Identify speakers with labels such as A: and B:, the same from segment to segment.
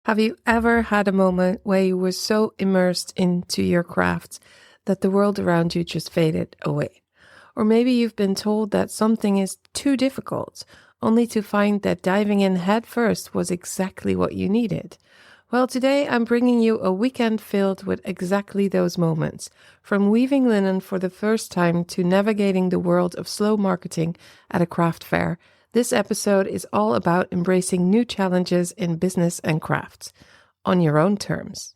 A: Have you ever had a moment where you were so immersed into your craft that the world around you just faded away? Or maybe you've been told that something is too difficult, only to find that diving in head first was exactly what you needed. Well, today I'm bringing you a weekend filled with exactly those moments, from weaving linen for the first time to navigating the world of slow marketing at a craft fair. This episode is all about embracing new challenges in business and crafts on your own terms.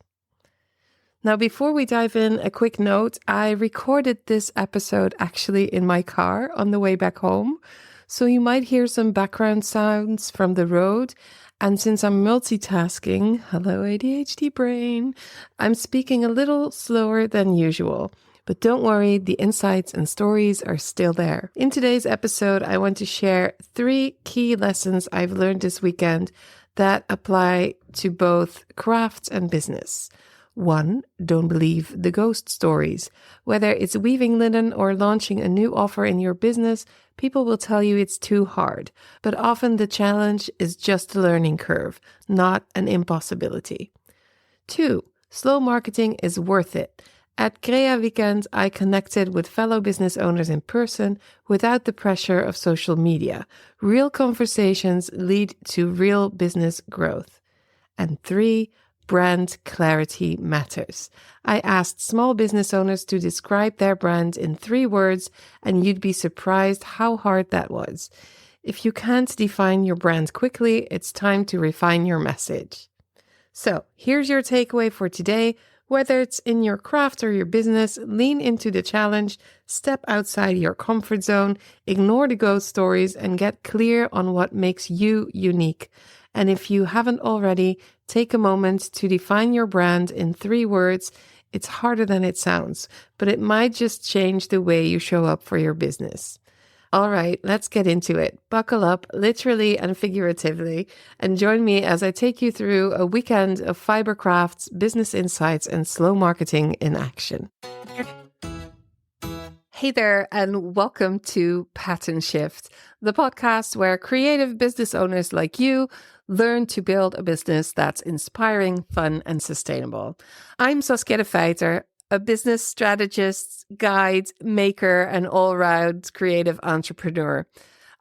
A: Now, before we dive in, a quick note. I recorded this episode actually in my car on the way back home, so you might hear some background sounds from the road. And since I'm multitasking, hello ADHD brain, I'm speaking a little slower than usual. But don't worry, the insights and stories are still there. In today's episode, I want to share 3 key lessons I've learned this weekend that apply to both crafts and business. 1, don't believe the ghost stories. Whether it's weaving linen or launching a new offer in your business, people will tell you it's too hard. But often the challenge is just a learning curve, not an impossibility. 2, slow marketing is worth it. At Crea Weekend, I connected with fellow business owners in person without the pressure of social media. Real conversations lead to real business growth. And 3, brand clarity matters. I asked small business owners to describe their brand in 3 words, and you'd be surprised how hard that was. If you can't define your brand quickly, it's time to refine your message. So, here's your takeaway for today. Whether it's in your craft or your business, lean into the challenge, step outside your comfort zone, ignore the ghost stories, and get clear on what makes you unique. And if you haven't already, take a moment to define your brand in 3 words. It's harder than it sounds, but it might just change the way you show up for your business. All right, let's get into it. Buckle up, literally and figuratively, and join me as I take you through a weekend of fiber crafts, business insights, and slow marketing in action. Hey there, and welcome to Pattern Shift, the podcast where creative business owners like you learn to build a business that's inspiring, fun, and sustainable. I'm Saskia de Feiter, a business strategist, guide, maker, and all-round creative entrepreneur.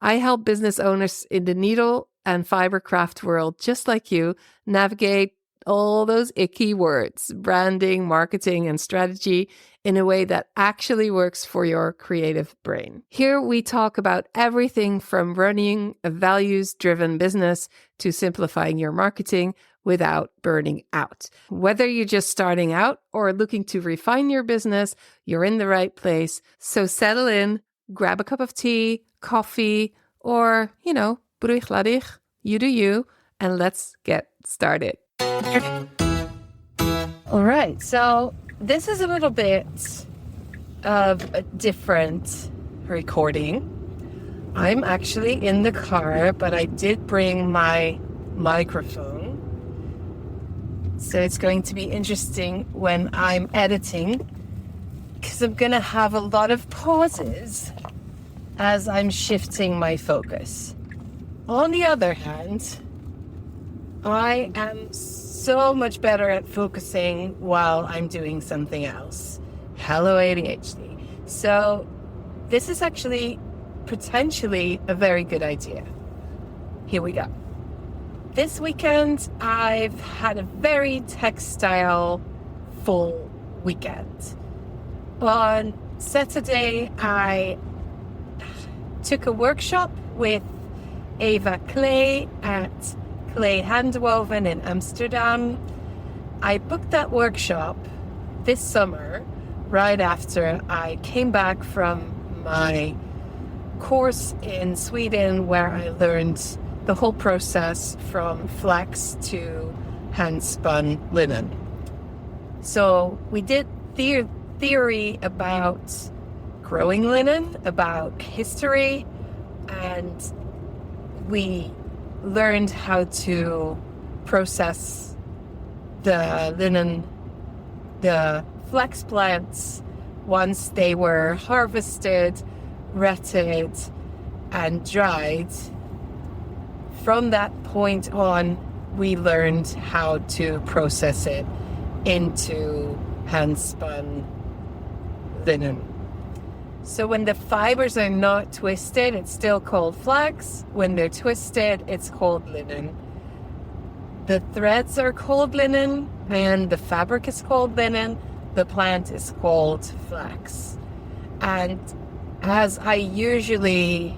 A: I help business owners in the needle and fiber craft world, just like you, navigate all those icky words, branding, marketing, and strategy in a way that actually works for your creative brain. Here we talk about everything from running a values-driven business to simplifying your marketing without burning out. Whether you're just starting out or looking to refine your business, you're in the right place. So settle in, grab a cup of tea, coffee, or, brug ladig, you do you, and let's get started. All right, so this is a little bit of a different recording. I'm actually in the car, but I did bring my microphone. So it's going to be interesting when I'm editing, because I'm going to have a lot of pauses as I'm shifting my focus. On the other hand, I am so much better at focusing while I'm doing something else. Hello, ADHD. So this is actually potentially a very good idea. Here we go. This weekend, I've had a very textile full weekend. On Saturday, I took a workshop with Eva Klee at Clay Handwoven in Amsterdam. I booked that workshop this summer, right after I came back from my course in Sweden, where I learned the whole process from flax to hand-spun linen. So we did theory about growing linen, about history, and we learned how to process the linen, the flax plants, once they were harvested, retted, and dried. From that point on, we learned how to process it into hand-spun linen. So when the fibers are not twisted, it's still called flax. When they're twisted, it's called linen. The threads are called linen, and the fabric is called linen. The plant is called flax. And as I usually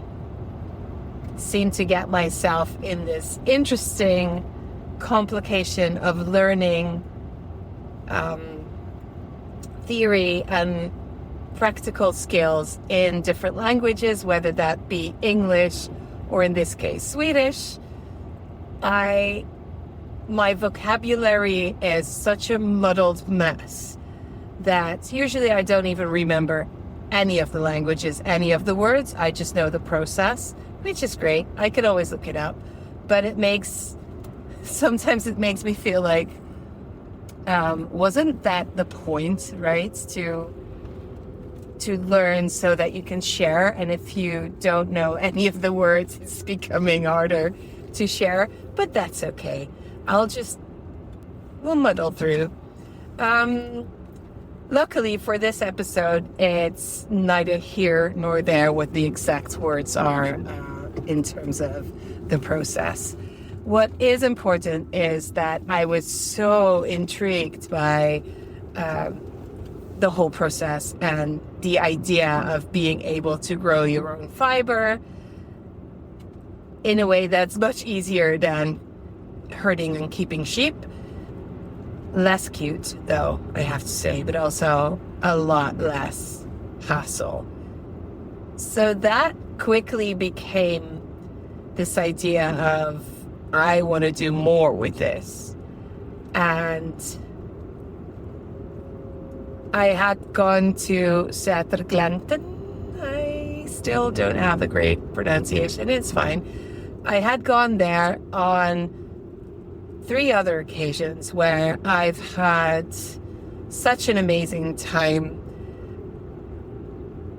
A: seem to get myself in this interesting complication of learning theory and practical skills in different languages, whether that be English or in this case Swedish, my vocabulary is such a muddled mess that usually I don't even remember any of the languages, any of the words. I just know the process, which is great. I could always look it up, but sometimes it makes me feel like, wasn't that the point, right? To learn so that you can share. And if you don't know any of the words, it's becoming harder to share, but that's okay. We'll muddle through. Luckily for this episode, it's neither here nor there what the exact words are in terms of the process. What is important is that I was so intrigued by the whole process and the idea of being able to grow your own fiber in a way that's much easier than herding and keeping sheep. Less cute, though, I have to say, but also a lot less hassle. So that quickly became this idea of, I want to do more with this. And I had gone to Säterglänten. I still don't have a great pronunciation. It's fine. I had gone there on 3 other occasions where I've had such an amazing time.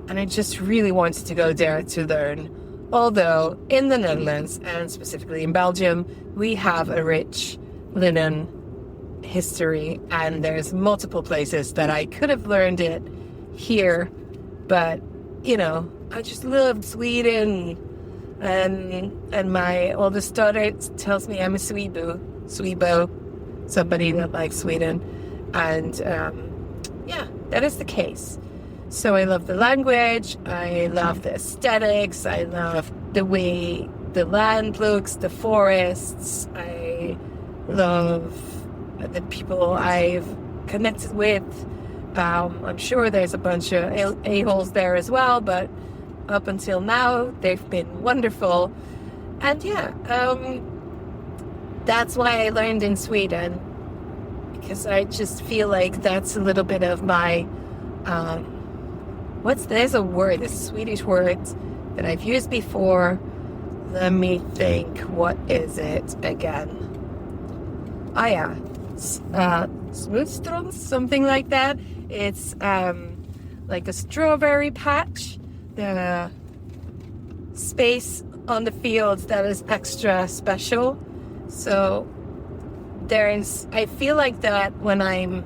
A: And I just really wanted to go there to learn. Although in the Netherlands, and specifically in Belgium, we have a rich linen history, and there's multiple places that I could have learned it here, but I just love Sweden, and my oldest daughter tells me I'm a Swebo, somebody that likes Sweden, and that is the case. So I love the language, I love the aesthetics, I love the way the land looks, the forests, I love the people I've connected with. I'm sure there's a bunch of a-holes there as well, but up until now, they've been wonderful. And that's why I learned in Sweden, because I just feel like that's a little bit of my, there's a Swedish word that I've used before. Let me think, what is it again? Smulstrons, something like that. It's like a strawberry patch, the space on the fields that is extra special. So I feel like that when I'm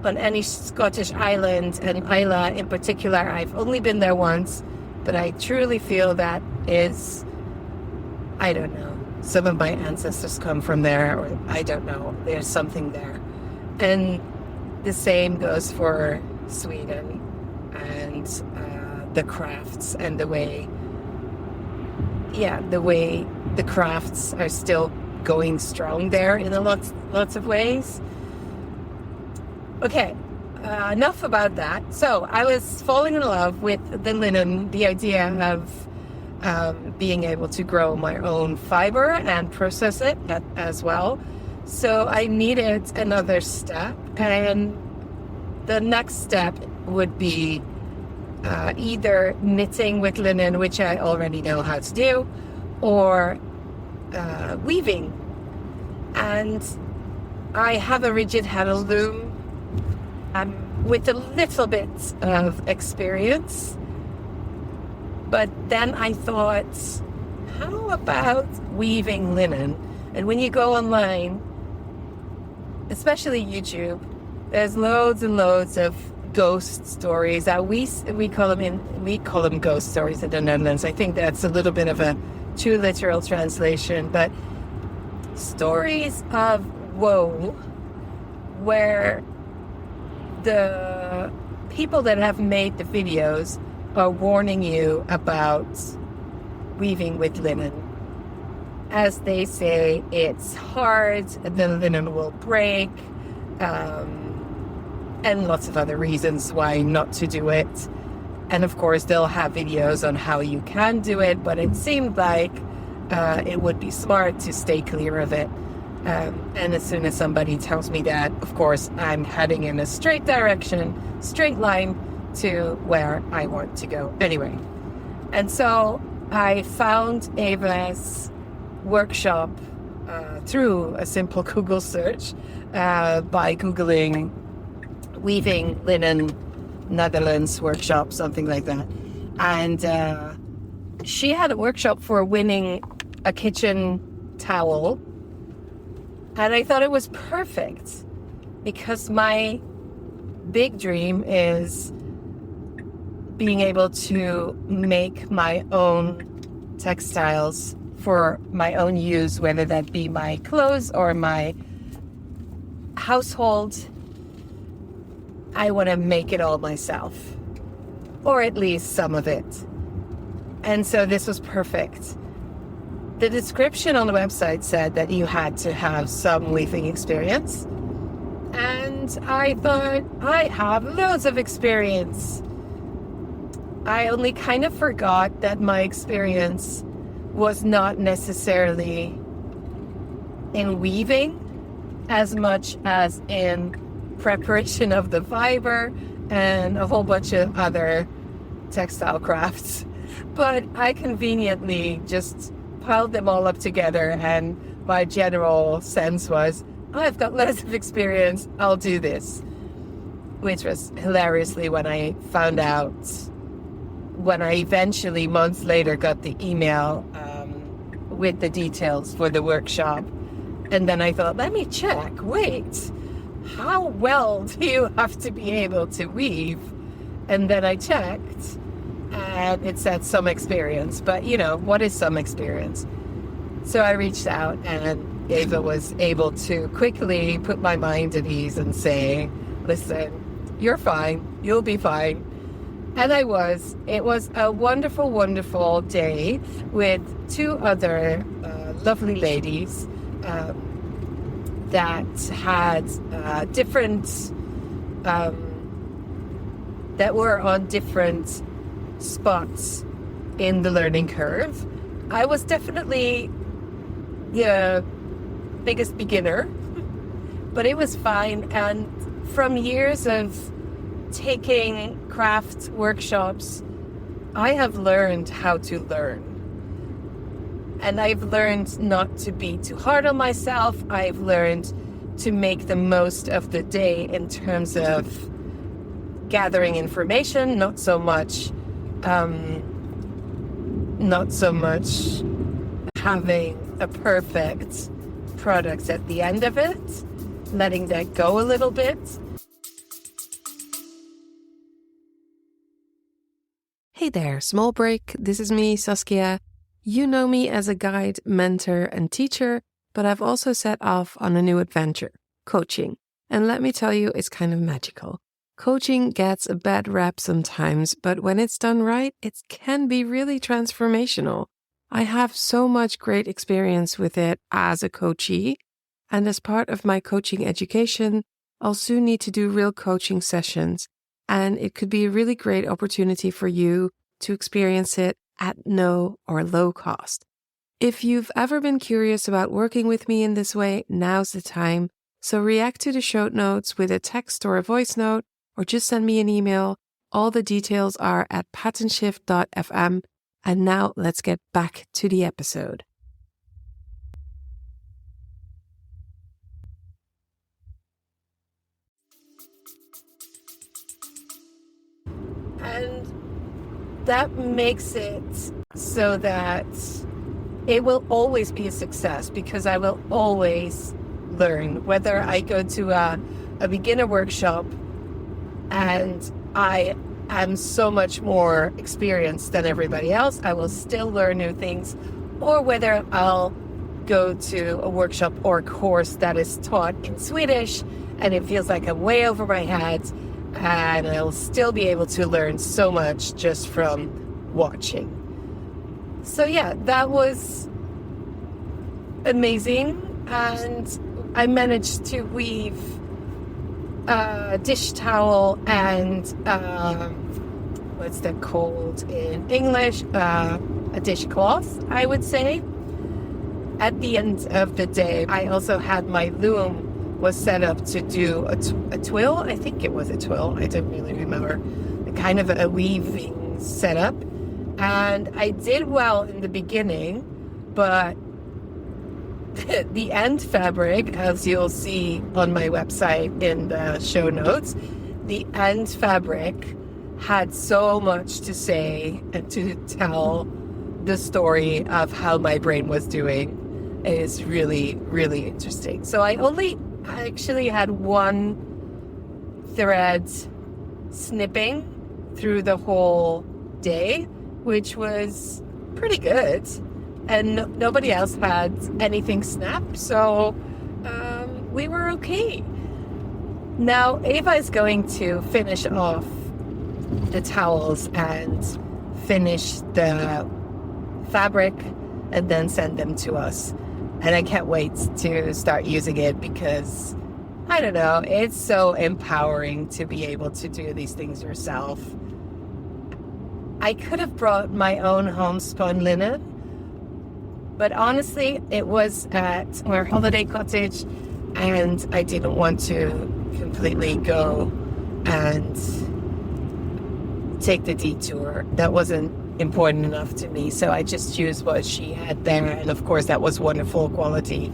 A: on any Scottish island, and Isla in particular, I've only been there once, but I truly feel that is, I don't know, some of my ancestors come from there, or I don't know, there's something there. And the same goes for Sweden and the crafts and the way the crafts are still going strong there in lots of ways. Okay, enough about that. So I was falling in love with the linen, the idea of being able to grow my own fiber and process it as well. So I needed another step, and the next step would be either knitting with linen, which I already know how to do, or weaving. And I have a rigid handle loom with a little bit of experience. But then I thought, how about weaving linen? And when you go online, especially YouTube, there's loads and loads of ghost stories. We call them ghost stories in the Netherlands. I think that's a little bit of a too literal translation, but stories of woe where the people that have made the videos are warning you about weaving with linen. As they say, it's hard, the linen will break, and lots of other reasons why not to do it. And of course, they'll have videos on how you can do it, but it seemed like it would be smart to stay clear of it. And as soon as somebody tells me that, of course, I'm heading in a straight direction, straight line to where I want to go. Anyway, and so I found Eva's workshop through a simple Google search by Googling weaving linen Netherlands workshop, something like that. And she had a workshop for winning a kitchen towel. And I thought it was perfect because my big dream is being able to make my own textiles for my own use, whether that be my clothes or my household. I want to make it all myself, or at least some of it. And so this was perfect. The description on the website said that you had to have some weaving experience. And I thought, I have loads of experience. I only kind of forgot that my experience was not necessarily in weaving as much as in preparation of the fiber and a whole bunch of other textile crafts. But I conveniently just piled them all up together, and my general sense was, I've got loads of experience, I'll do this. Which was hilariously when I found out, when I eventually months later got the email with the details for the workshop. And then I thought, let me check, wait, how well do you have to be able to weave? And then I checked, and it said some experience, but you know, what is some experience? So I reached out, and Eva was able to quickly put my mind at ease and say, listen, you're fine, you'll be fine. And I was. It was a wonderful, wonderful day with two other lovely ladies that had that were on different spots in the learning curve. I was definitely the biggest beginner, but it was fine. And from years of taking craft workshops, I have learned how to learn. And I've learned not to be too hard on myself. I've learned to make the most of the day in terms of gathering information, not so much having a perfect product at the end of it, letting that go a little bit. Hey there, small break. This is me, Saskia. You know me as a guide, mentor, and teacher, but I've also set off on a new adventure, coaching. And let me tell you, it's kind of magical. Coaching gets a bad rap sometimes, but when it's done right, it can be really transformational. I have so much great experience with it as a coachee, and as part of my coaching education, I'll soon need to do real coaching sessions, and it could be a really great opportunity for you to experience it at no or low cost. If you've ever been curious about working with me in this way, now's the time. So react to the show notes with a text or a voice note, or just send me an email. All the details are at patternshift.fm. And now let's get back to the episode. And that makes it so that it will always be a success because I will always learn. Whether I go to a beginner workshop and I am so much more experienced than everybody else, I will still learn new things, or whether I'll go to a workshop or a course that is taught in Swedish and it feels like I'm way over my head, and I'll still be able to learn so much just from watching. So yeah, that was amazing, and I managed to weave a dish towel and what's that called in English? A dishcloth, I would say. At the end of the day, I also had my loom was set up to do a twill. I think it was a twill. I don't really remember. Kind of a weaving setup. And I did well in the beginning, but the end fabric, as you'll see on my website in the show notes, the end fabric had so much to say and to tell the story of how my brain was doing. It is really, really interesting. So I actually had one thread snipping through the whole day, which was pretty good. And nobody else had anything snap, so we were okay. Now Eva is going to finish off the towels and finish the fabric and then send them to us. And I can't wait to start using it because, I don't know, it's so empowering to be able to do these things yourself. I could have brought my own homespun linen, but honestly, it was at our holiday cottage and I didn't want to completely go and take the detour. That wasn't important enough to me, so I just used what she had there, and of course that was wonderful quality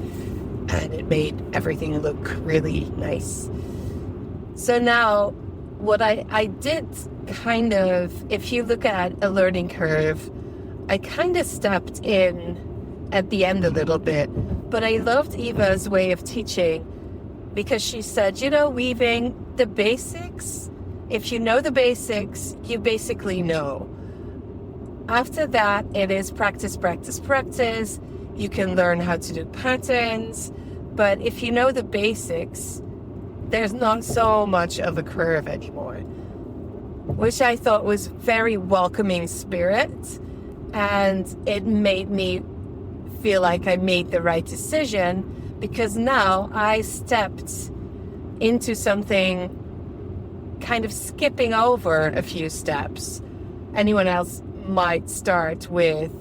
A: and it made everything look really nice. So now what I did kind of, if you look at a learning curve, I kind of stepped in at the end a little bit, but I loved Eva's way of teaching because she said, weaving, the basics, if you know the basics, you basically know. After that, it is practice, practice, practice. You can learn how to do patterns, but if you know the basics, there's not so much of a curve anymore, which I thought was very welcoming spirit, and it made me feel like I made the right decision because now I stepped into something kind of skipping over a few steps. Anyone else might start with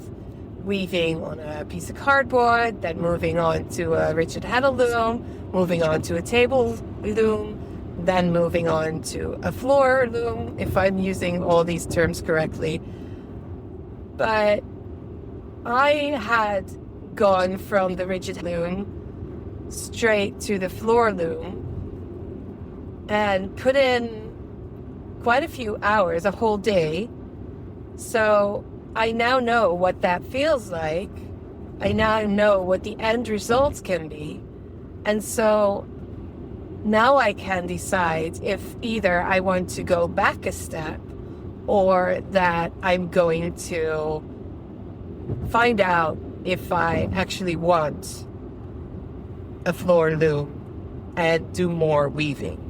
A: weaving on a piece of cardboard, then moving on to a Richard Heddle loom, moving on to a table loom, then moving on to a floor loom, if I'm using all these terms correctly. But I had gone from the rigid loom straight to the floor loom and put in quite a few hours, a whole day. So I now know what that feels like. I now know what the end results can be. And so now I can decide if either I want to go back a step or that I'm going to find out if I actually want a floor loom and do more weaving.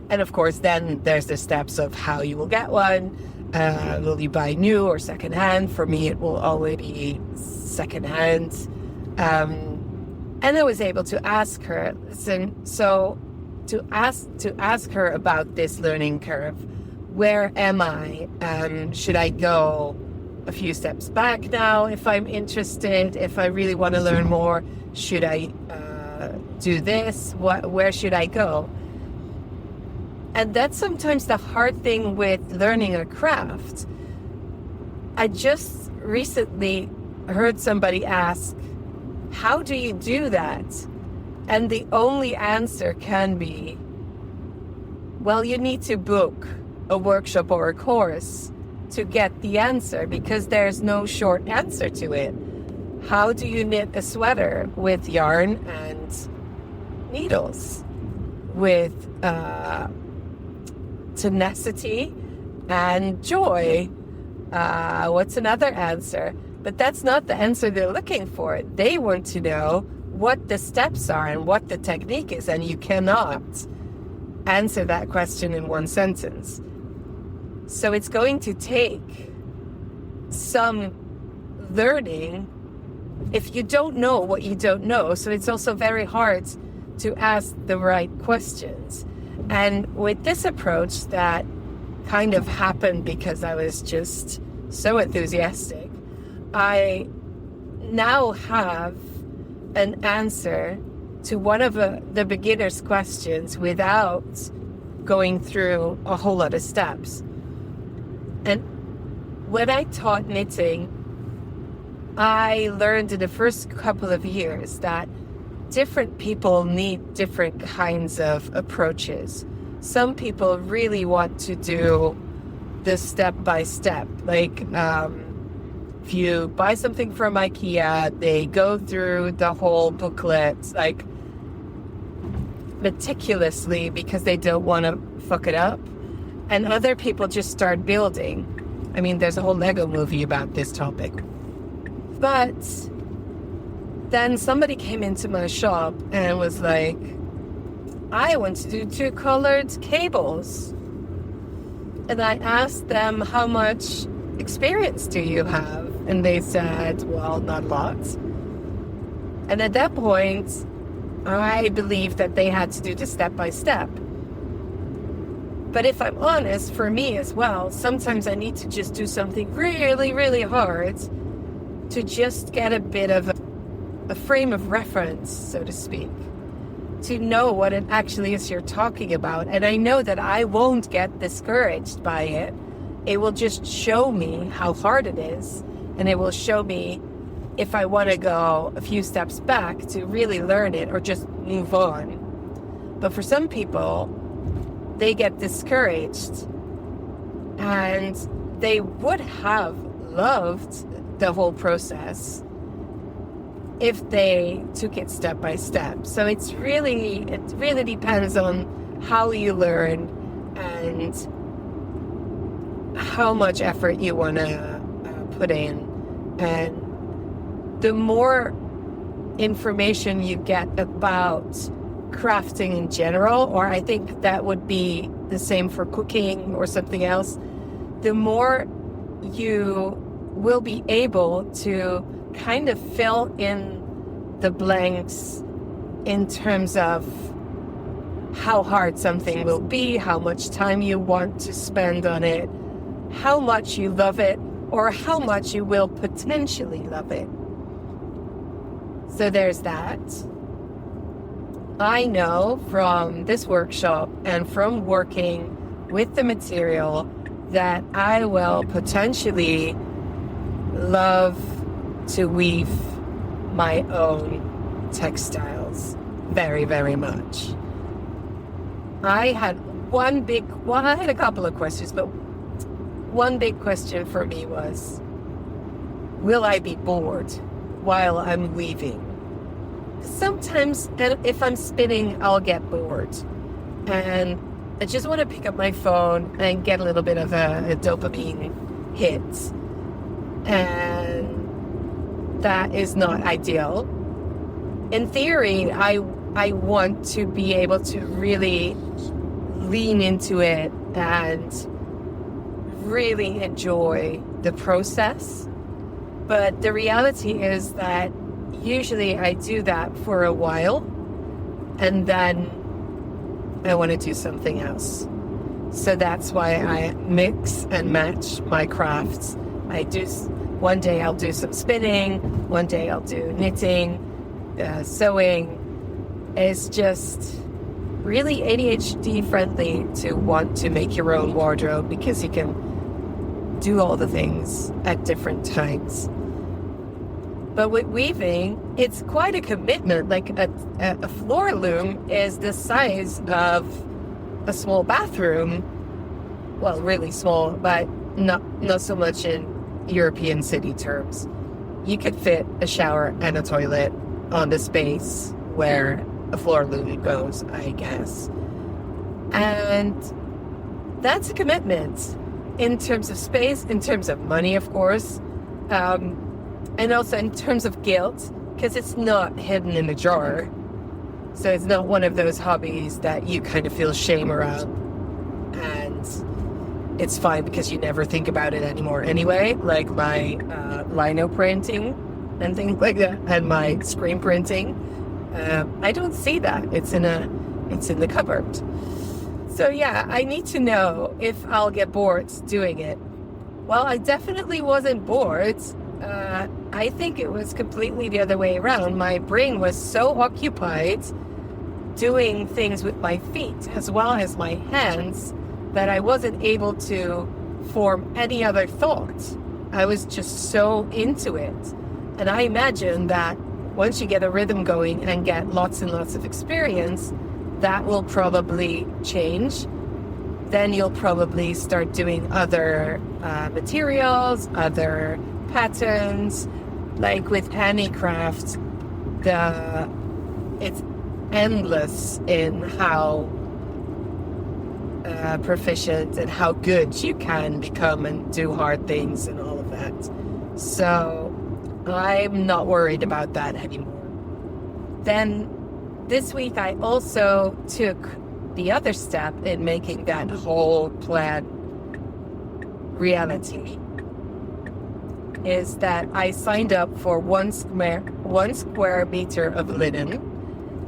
A: And of course, then there's the steps of how you will get one. Will you buy new or secondhand? For me, it will always be secondhand. And I was able to ask her, to ask her about this learning curve. Where am I? Should I go a few steps back now if I'm interested? If I really want to learn more, should I do this? Where should I go? And that's sometimes the hard thing with learning a craft. I just recently heard somebody ask, how do you do that? And the only answer can be, well, you need to book a workshop or a course to get the answer because there's no short answer to it. How do you knit a sweater? With yarn and needles, with tenacity and joy. What's another answer? But that's not the answer they're looking for. They want to know what the steps are and what the technique is, and you cannot answer that question in one sentence. So it's going to take some learning if you don't know what you don't know. So it's also very hard to ask the right questions. And with this approach that kind of happened because I was just so enthusiastic, I now have an answer to one of the beginner's questions without going through a whole lot of steps. And when I taught knitting, I learned in the first couple of years that different people need different kinds of approaches. Some people really want to do the step-by-step. Like, if you buy something from IKEA, they go through the whole booklet, like, meticulously because they don't want to fuck it up. And other people just start building. I mean, there's a whole Lego movie about this topic. But then somebody came into my shop and was like, I want to do 2 colored cables. And I asked them, how much experience do you have? And they said, well, not lots. And at that point, I believed that they had to do the step-by-step. But if I'm honest, for me as well, sometimes I need to just do something really, really hard to just get a bit of a frame of reference, so to speak, to know what it actually is you're talking about. And I know that I won't get discouraged by it. It will just show me how hard it is, and it will show me if I want to go a few steps back to really learn it or just move on. But for some people, they get discouraged, and they would have loved the whole process if they took it step by step. So it really depends on how you learn and how much effort you want to put in. And the more information you get about crafting in general, or I think that would be the same for cooking or something else, the more you will be able to kind of fill in the blanks in terms of how hard something will be, how much time you want to spend on it, how much you love it, or how much you will potentially love it. So there's that. I know from this workshop and from working with the material that I will potentially love to weave my own textiles very, very much. I had a couple of questions, but one big question for me was, will I be bored while I'm weaving? Sometimes if I'm spinning, I'll get bored. And I just want to pick up my phone and get a little bit of a dopamine hit. And that is not ideal. In theory, I want to be able to really lean into it and really enjoy the process. But the reality is that usually I do that for a while and then I want to do something else. So that's why I mix and match my crafts. One day I'll do some spinning, one day I'll do knitting, sewing. It's just really ADHD friendly to want to make your own wardrobe because you can do all the things at different times. But with weaving, it's quite a commitment. Like a floor loom is the size of a small bathroom. Well, really small, but not so much in European city terms. you could fit a shower and a toilet on the space where a floor linen goes, I guess. And that's a commitment in terms of space, in terms of money, of course, and also in terms of guilt, because it's not hidden in a drawer. So it's not one of those hobbies that you kind of feel shame around, and it's fine because you never think about it anymore anyway, like my lino printing and things like that, and my screen printing. I don't see that. It's in the cupboard. So yeah, I need to know if I'll get bored doing it. Well, I definitely wasn't bored. I think it was completely the other way around. My brain was so occupied doing things with my feet as well as my hands that I wasn't able to form any other thought. I was just so into it. And I imagine that once you get a rhythm going and get lots and lots of experience, that will probably change. Then you'll probably start doing other materials, other patterns. Like with handicraft, it's endless in how proficient and how good you can become and do hard things and all of that. So I'm not worried about that anymore. Then this week I also took the other step in making that whole plan reality, is that I signed up for one square meter of linen,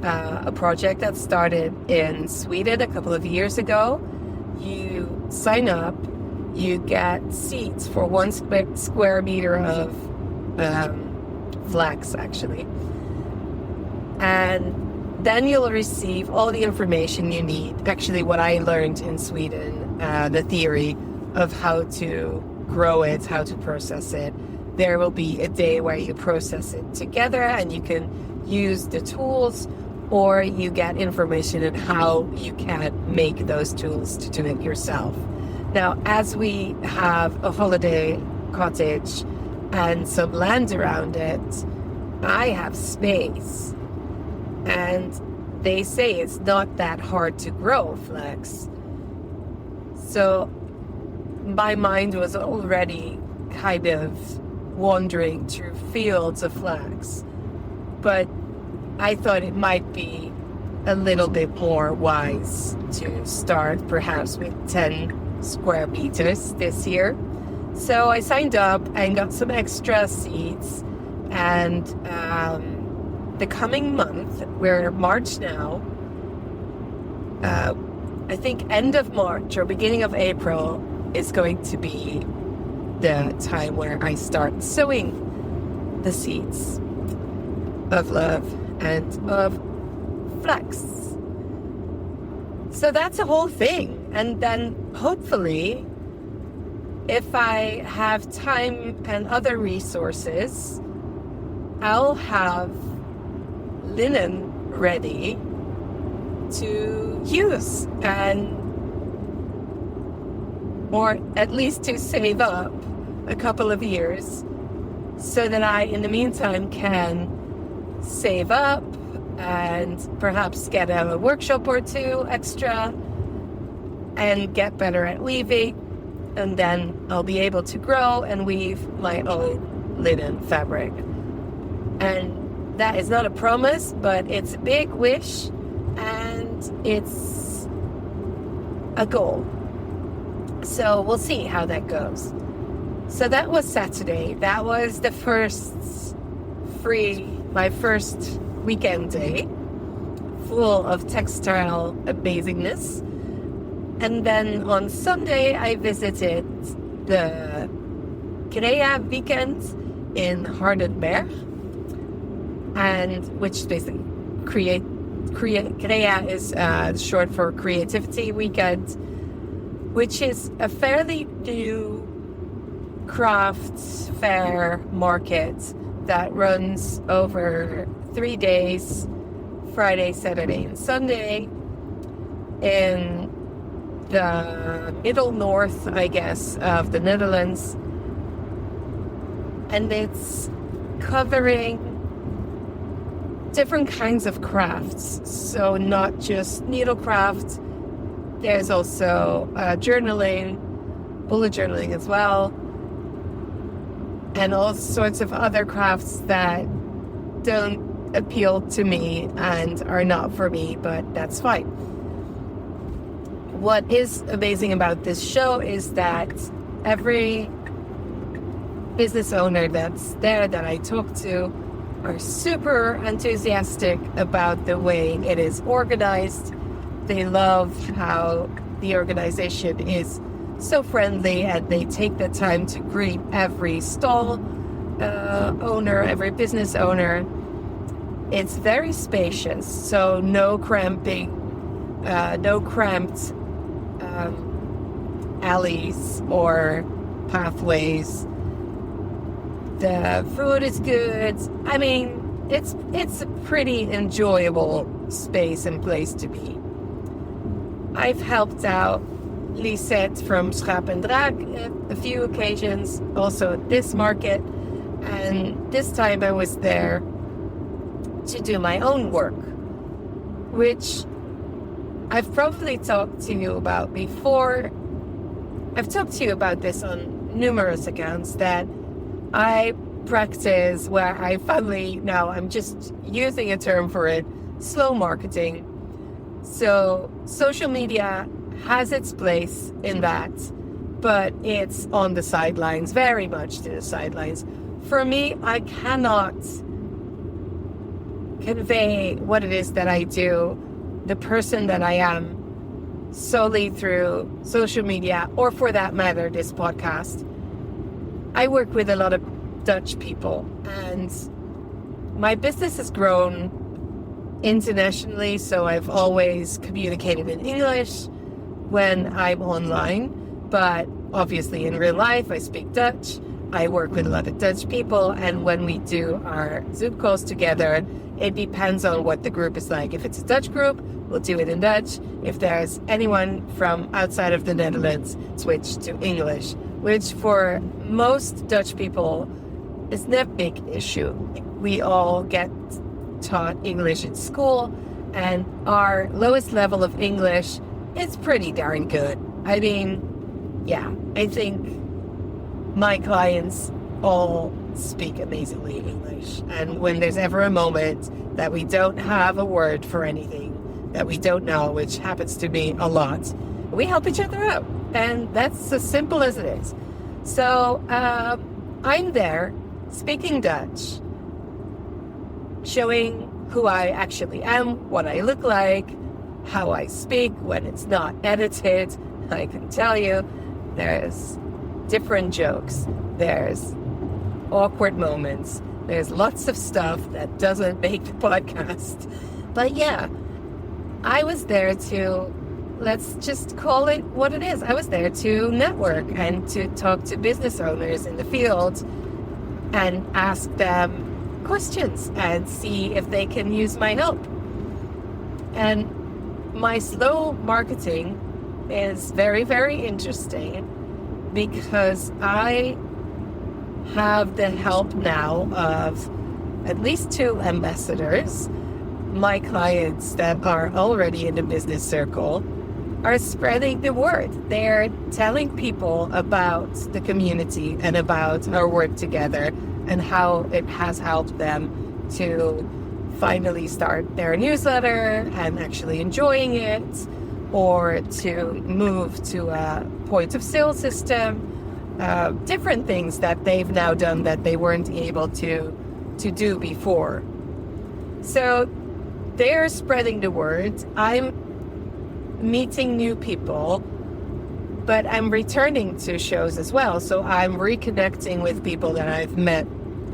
A: a project that started in Sweden a couple of years ago. You sign up, you get seeds for 1 square meter of flax, actually. And then you'll receive all the information you need. Actually, what I learned in Sweden, the theory of how to grow it, how to process it. There will be a day where you process it together and you can use the tools, or you get information on how you can make those tools to do it yourself. Now, as we have a holiday cottage and some land around it, I have space. And they say it's not that hard to grow flax. So my mind was already kind of wandering through fields of flax. But I thought it might be a little bit more wise to start perhaps with 10 square meters this year. So I signed up and got some extra seeds. And the coming month, we're in March now, I think end of March or beginning of April is going to be the time where I start sowing the seeds of love and of flax. So that's a whole thing. And then hopefully, if I have time and other resources, I'll have linen ready to use, and or at least to save up a couple of years so that I, in the meantime, can save up and perhaps get a workshop or two extra and get better at weaving, and then I'll be able to grow and weave my own linen fabric. And that is not a promise, but it's a big wish and it's a goal. So we'll see how that goes. So that was Saturday. That was the my first weekend day, full of textile amazingness. And then on Sunday, I visited the Crea Weekend in Hardenberg, and which basically Crea is short for Creativity Weekend, which is a fairly new crafts fair market that runs over 3 days, Friday, Saturday, and Sunday, in the middle north, I guess, of the Netherlands. And it's covering different kinds of crafts. So not just needlecraft, there's also journaling, bullet journaling as well, and all sorts of other crafts that don't appeal to me and are not for me, but that's fine. What is amazing about this show is that every business owner that's there that I talk to are super enthusiastic about the way it is organized. They love how the organization is so friendly, and they take the time to greet every stall owner, every business owner. It's very spacious, so no cramped alleys or pathways. The food is good. I mean, it's a pretty enjoyable space and place to be. I've helped out Lisette from Schaap en Draak a few occasions, also at this market, and this time I was there to do my own work, which I've probably talked to you about before. I've talked to you about this on numerous accounts, that I practice where I finally, now I'm just using a term for it, slow marketing. So social media has its place in that, but it's on the sidelines, very much to the sidelines. For me, I cannot convey what it is that I do, the person that I am, solely through social media, or for that matter, this podcast. I work with a lot of Dutch people, and my business has grown internationally, so I've always communicated in English when I'm online, but obviously in real life I speak Dutch. I work with a lot of Dutch people, and when we do our Zoom calls together, it depends on what the group is like. If it's a Dutch group, we'll do it in Dutch. If there's anyone from outside of the Netherlands, switch to English, which for most Dutch people is not a big issue. We all get taught English in school, and our lowest level of English is pretty darn good. I mean, yeah, I think my clients all speak amazingly English, and when there's ever a moment that we don't have a word for anything that we don't know, which happens to me a lot, we help each other out, and that's as simple as it is. So I'm there speaking Dutch, showing who I actually am, what I look like, how I speak when it's not edited. I can tell you there's different jokes, there's awkward moments, there's lots of stuff that doesn't make the podcast. But yeah, I was there to, let's just call it what it is. I was there to network and to talk to business owners in the field and ask them questions and see if they can use my help. And my slow marketing is very, very interesting because I have the help now of at least 2 ambassadors. My clients that are already in the business circle are spreading the word. They're telling people about the community and about our work together and how it has helped them to finally start their newsletter and actually enjoying it, or to move to a point of sale system, different things that they've now done that they weren't able to do before. So they're spreading the word. I'm meeting new people, but I'm returning to shows as well. So I'm reconnecting with people that I've met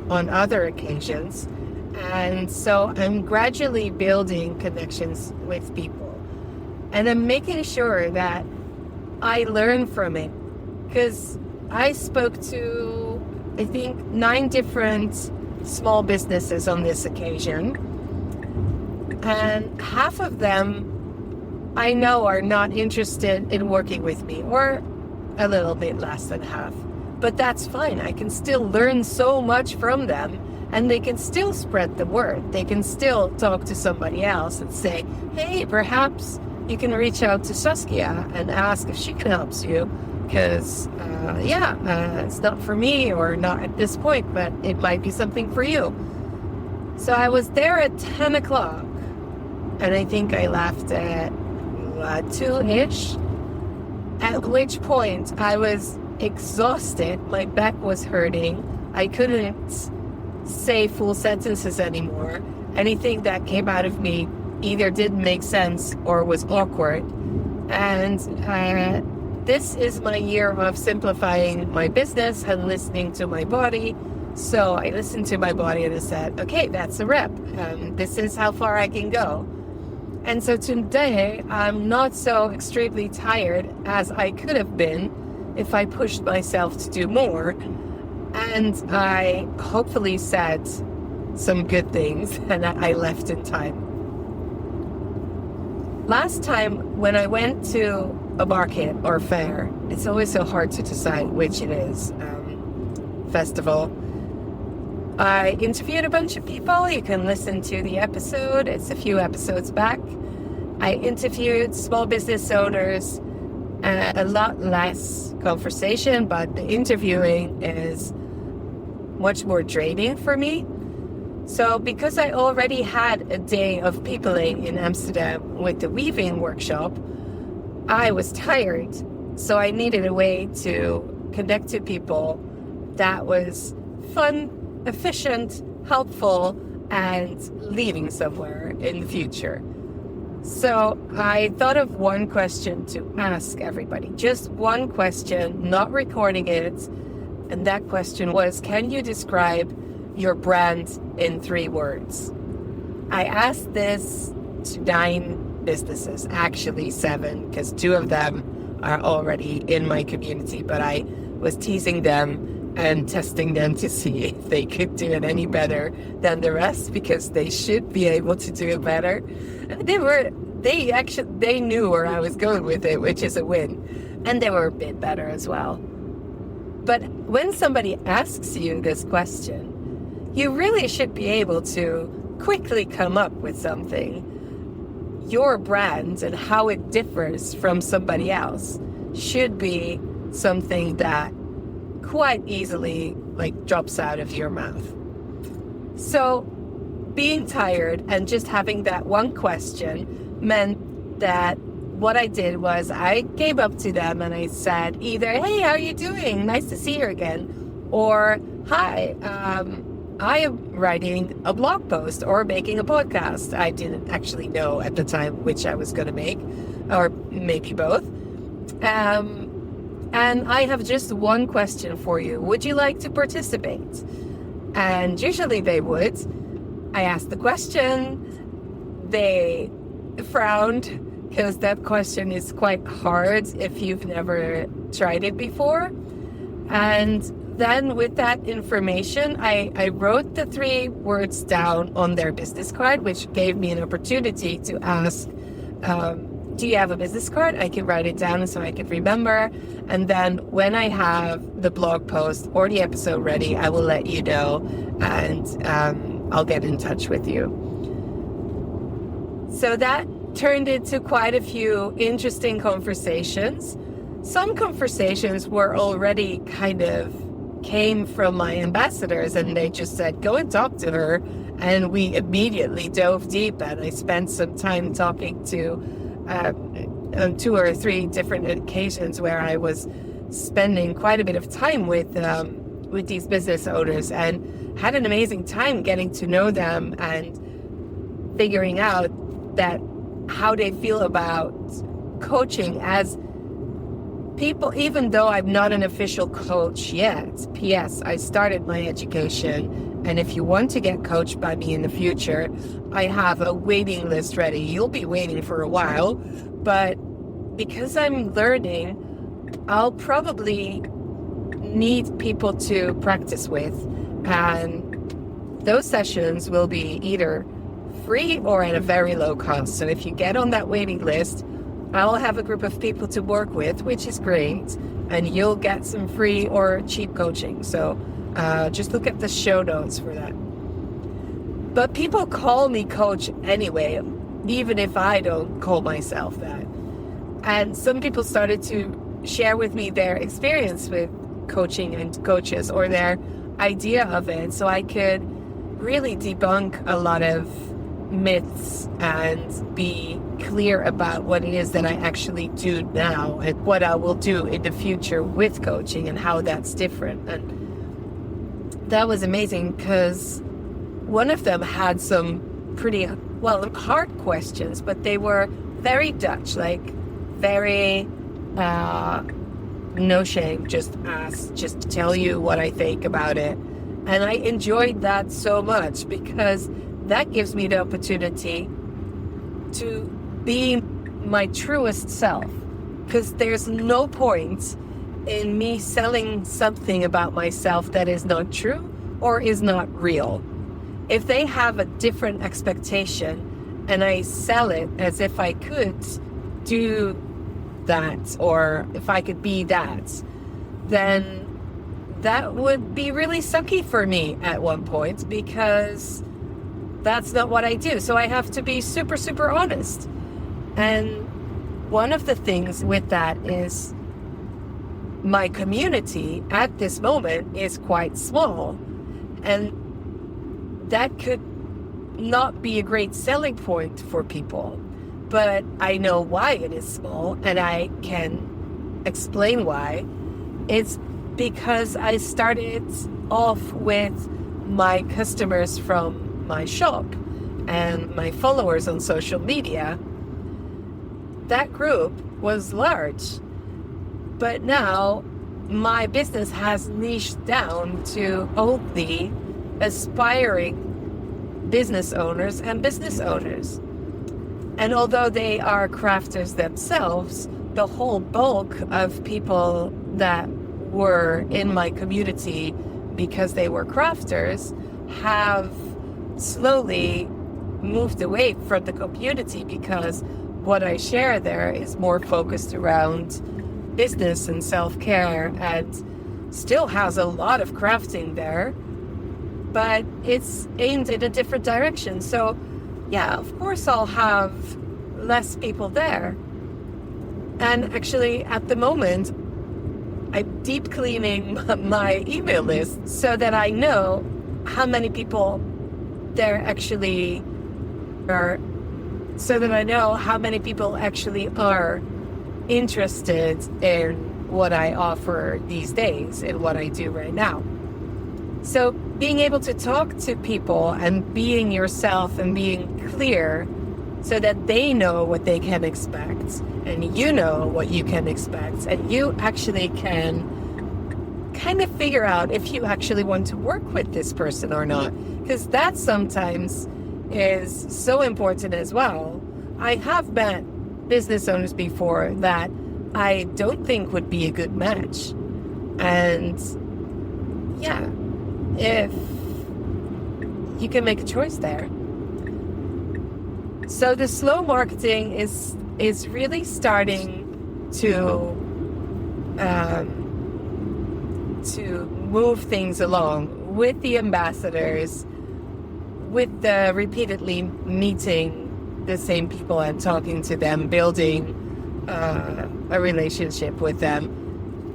A: on other occasions. And so I'm gradually building connections with people. And I'm making sure that I learn from it. Because I spoke to, I think, 9 different small businesses on this occasion. And half of them I know are not interested in working with me, or a little bit less than half. But that's fine. I can still learn so much from them, And they can still spread the word. They can still talk to somebody else and say, hey, perhaps you can reach out to Saskia and ask if she can help you. Because, it's not for me or not at this point, but it might be something for you. So I was there at 10 o'clock. And I think I left at 2-ish. At which point I was exhausted. My back was hurting. I couldn't say full sentences anymore. Anything that came out of me either didn't make sense or was awkward. And this is my year of simplifying my business and listening to my body. So I listened to my body and I said, okay, that's a wrap. This is how far I can go. And so today I'm not so extremely tired as I could have been if I pushed myself to do more. And I hopefully said some good things and I left in time. Last time when I went to a market or fair, it's always so hard to decide which it is, festival, I interviewed a bunch of people. You can listen to the episode. It's a few episodes back. I interviewed small business owners, a lot less conversation, but the interviewing is much more draining for me. So because I already had a day of peopling in Amsterdam with the weaving workshop, I was tired. So I needed a way to connect to people that was fun, efficient, helpful, and leading somewhere in the future. So I thought of one question to ask everybody, just one question, not recording it. And that question was, can you describe your brand in 3 words? I asked this to 9 businesses, actually 7, because 2 of them are already in my community, but I was teasing them and testing them to see if they could do it any better than the rest, because they should be able to do it better. And they knew where I was going with it, which is a win. And they were a bit better as well. But when somebody asks you this question, you really should be able to quickly come up with something. Your brand and how it differs from somebody else should be something that quite easily drops out of your mouth. So being tired and just having that one question meant that what I did was I came up to them and I said either, hey, how are you doing? Nice to see you again. Or, hi, I am writing a blog post or making a podcast. I didn't actually know at the time which I was going to make, or maybe both. And I have just one question for you. Would you like to participate? And usually they would. I asked the question. They frowned, because that question is quite hard if you've never tried it before. And then with that information, I wrote the 3 words down on their business card, which gave me an opportunity to ask, do you have a business card? I can write it down so I can remember. And then when I have the blog post or the episode ready, I will let you know, and I'll get in touch with you. So that turned into quite a few interesting conversations. Some conversations were already kind of came from my ambassadors, and they just said, go and talk to her. And we immediately dove deep, and I spent some time talking to on 2 or 3 different occasions where I was spending quite a bit of time with these business owners, and had an amazing time getting to know them and figuring out that how they feel about coaching as people, even though I'm not an official coach yet. P.S. I started my education, and if you want to get coached by me in the future, I have a waiting list ready. You'll be waiting for a while, but because I'm learning, I'll probably need people to practice with, and those sessions will be either free or at a very low cost. So if you get on that waiting list, I'll have a group of people to work with, which is great, and you'll get some free or cheap coaching. So just look at the show notes for that. But people call me coach anyway, even if I don't call myself that. And some people started to share with me their experience with coaching and coaches, or their idea of it, so I could really debunk a lot of myths and be clear about what it is that I actually do now and what I will do in the future with coaching and how that's different. And that was amazing, because one of them had some pretty, hard questions, but they were very Dutch, like very no shame, just ask, just tell you what I think about it. And I enjoyed that so much, because that gives me the opportunity to be my truest self, because there's no point in me selling something about myself that is not true or is not real. If they have a different expectation and I sell it as if I could do that, or if I could be that, then that would be really sucky for me at one point, because that's not what I do. So I have to be super, super honest. And one of the things with that is my community at this moment is quite small, and that could not be a great selling point for people. But I know why it is small, and I can explain why. It's because I started off with my customers from my shop and my followers on social media. That group was large, but now my business has niched down to only aspiring business owners and business owners. And although they are crafters themselves, the whole bulk of people that were in my community because they were crafters have slowly moved away from the community, because what I share there is more focused around business and self-care, and still has a lot of crafting there, but it's aimed in a different direction. So yeah, of course I'll have less people there. And actually at the moment, I'm deep cleaning my email list so that I know how many people there actually are, so that I know how many people actually are interested in what I offer these days and what I do right now. So being able to talk to people and being yourself and being clear so that they know what they can expect and you know what you can expect, and you actually can kind of figure out if you actually want to work with this person or not, because that sometimes is so important as well. I have met business owners before that I don't think would be a good match. And yeah, if you can make a choice there. So the slow marketing is really starting to move things along with the ambassadors, with the repeatedly meeting the same people and talking to them, building a relationship with them,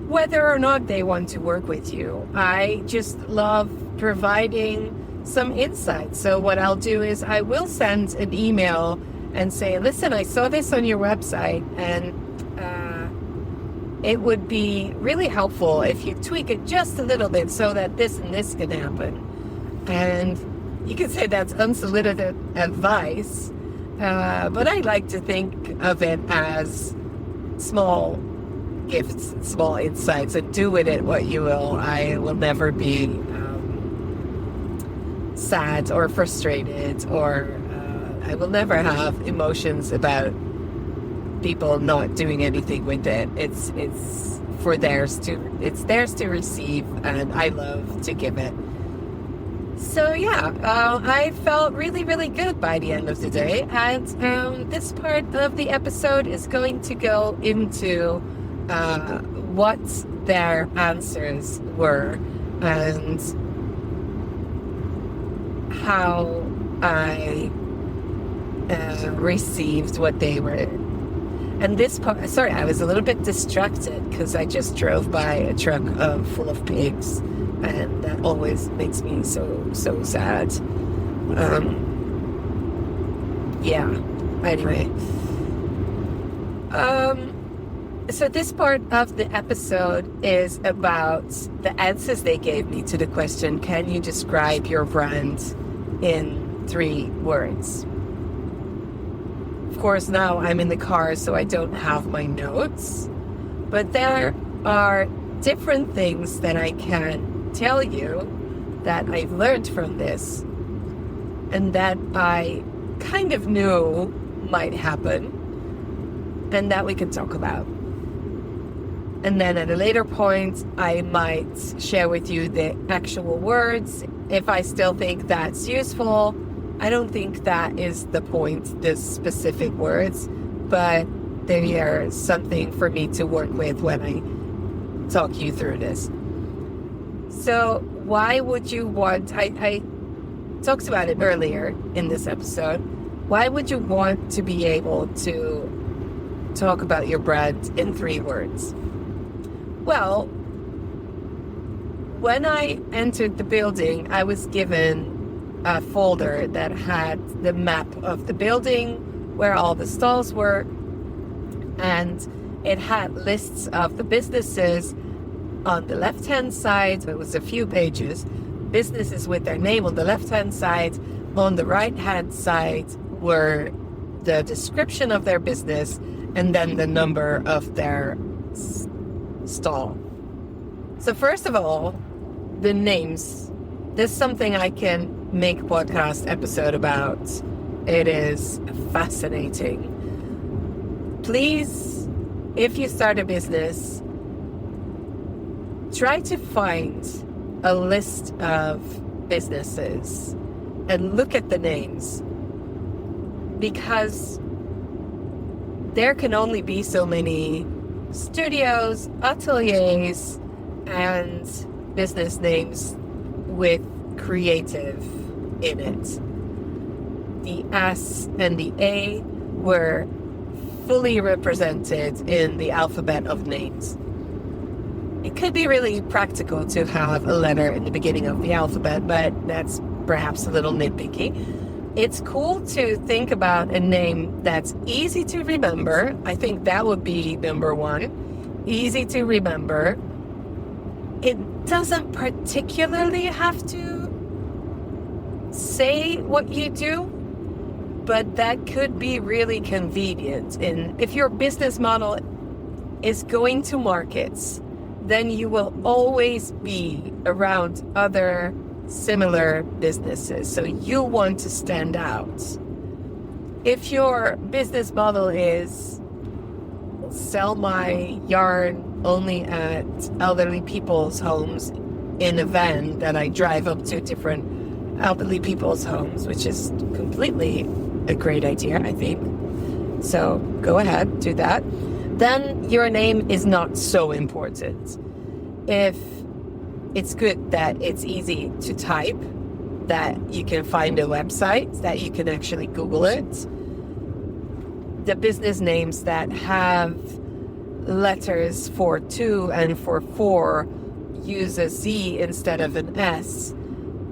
A: whether or not they want to work with you. I just love providing some insight. So what I'll do is I will send an email and say, listen, I saw this on your website, and it would be really helpful if you tweak it just a little bit so that this and this can happen. And you can say that's unsolicited advice, but I like to think of it as small gifts, small insights, and do with it what you will. I will never be sad or frustrated, or I will never have emotions about people not doing anything with it. It's theirs to receive, and I love to give it. So yeah, I felt really, really good by the end of the day, and this part of the episode is going to go into what their answers were and how I received what they were. And this part, sorry, I was a little bit distracted because I just drove by a truck full of pigs, and that always makes me so sad. Yeah. Anyway, so this part of the episode is about the answers they gave me to the question, can you describe your brand in 3 words? Of course, now I'm in the car, so I don't have my notes, but there are different things that I can tell you that I've learned from this and that I kind of knew might happen and that we can talk about. And then at a later point, I might share with you the actual words if I still think that's useful. I don't think that is the point, the specific words, but they are something for me to work with when I talk you through this. So why would you want, I talked about it earlier in this episode, why would you want to be able to talk about your brand in 3 words? Well, when I entered the building, I was given a folder that had the map of the building, where all the stalls were, and it had lists of the businesses on the left-hand side. It was a few pages, businesses with their name on the left-hand side. On the right-hand side were the description of their business and then the number of their stall. So first of all, the names. There's something I can make a podcast episode about. It is fascinating. Please, if you start a business, try to find a list of businesses and look at the names, because there can only be so many studios, ateliers, and business names with creative in it. The S and the A were fully represented in the alphabet of names. It could be really practical to have a letter in the beginning of the alphabet, but that's perhaps a little nitpicky. It's cool to think about a name that's easy to remember. I think that would be number 1. Easy to remember. It doesn't particularly have to say what you do, but that could be really convenient. And if your business model is going to markets, then you will always be around other similar businesses. So you want to stand out. If your business model is sell my yarn only at elderly people's homes in a van that I drive up to different elderly people's homes, which is completely a great idea, I think. So go ahead, do that. Then your name is not so important. If it's good that it's easy to type, that you can find a website, that you can actually Google it. The business names that have letters for 2 and for 4 use a Z instead of an S.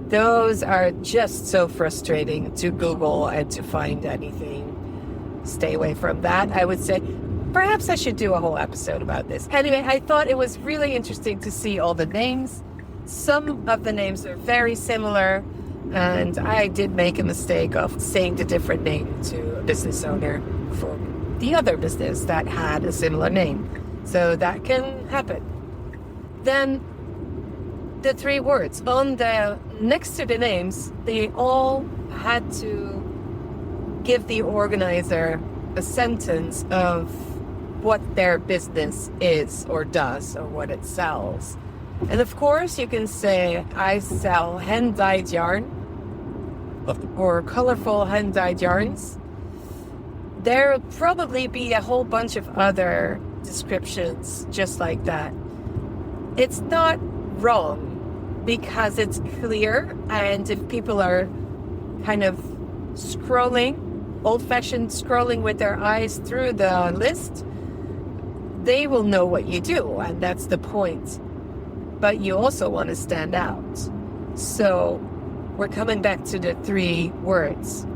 A: Those are just so frustrating to Google and to find anything. Stay away from that, I would say. Perhaps I should do a whole episode about this. Anyway, I thought it was really interesting to see all the names. Some of the names are very similar, and I did make a mistake of saying the different name to a business owner for the other business that had a similar name. So that can happen. Then the 3 words on the next to the names, they all had to give the organizer a sentence of what their business is or does or what it sells. And of course you can say, I sell hand-dyed yarn or colorful hand-dyed yarns. There'll probably be a whole bunch of other descriptions just like that. It's not wrong because it's clear, and if people are kind of scrolling, old-fashioned scrolling with their eyes through the list, they will know what you do, and that's the point. But you also want to stand out. So we're coming back to the 3 words.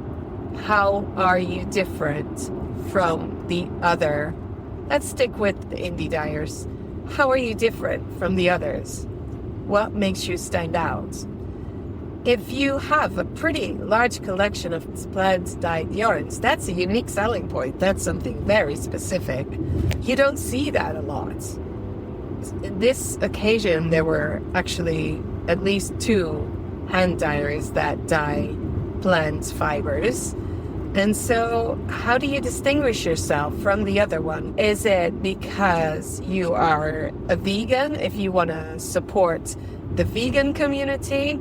A: How are you different from the other? Let's stick with the indie dyers. How are you different from the others? What makes you stand out? If you have a pretty large collection of plaid-dyed yarns, that's a unique selling point. That's something very specific. You don't see that a lot. In this occasion, there were actually at least 2 hand dyers that dye plant fibers. And so how do you distinguish yourself from the other one? Is it because you are a vegan, if you want to support the vegan community?